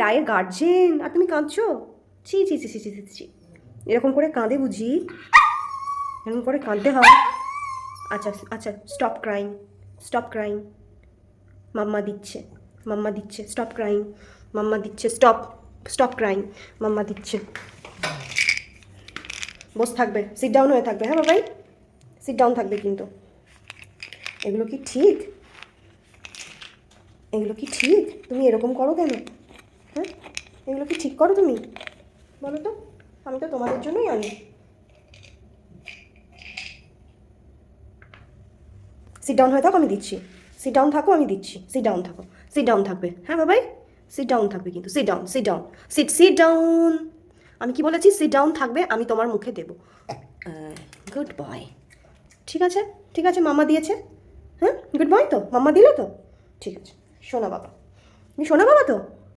রায়ের গার্জেন আর তুমি কাঁদছো? ছি ছি ছি ছি ছি ছি ছি। এরকম করে কাঁদে বুঝি? এরকম করে কাঁদতে হয়? আচ্ছা আচ্ছা, স্টপ ক্রাইং, স্টপ ক্রাইং। মাম্মা দিচ্ছে, মাম্মা দিচ্ছে, স্টপ ক্রাইং। মাম্মা দিচ্ছে, স্টপ, স্টপ ক্রাইং। মাম্মা দিচ্ছে। বস থাকবে, সিট ডাউন হয়ে থাকবে। হ্যাঁ বাবাই, সিট ডাউন থাকবে কিন্তু। এগুলো কি ঠিক? এগুলো কি ঠিক? তুমি এরকম করো কেন? হ্যাঁ, এগুলো কি ঠিক করো তুমি? বলো তো, আমি তো তোমাদের জন্যই আনি। সিট ডাউন হয়ে থাকো, আমি দিচ্ছি। সিট ডাউন থাকো, আমি দিচ্ছি। সিট ডাউন থাকো, সিট ডাউন থাকবে। হ্যাঁ বাবাই, সিট ডাউন থাকবে কিন্তু। Sit down, sit down, sit sit down. আমি কি বলেছি? সিট ডাউন থাকবে, আমি তোমার মুখে দেবো। Good boy. ঠিক আছে, ঠিক আছে, মাম্মা দিয়েছে। হ্যাঁ, গুড বয় তো, মাম্মা দিল তো। ঠিক আছে, শোনা বাবা, তুমি শোনা বাবা তো।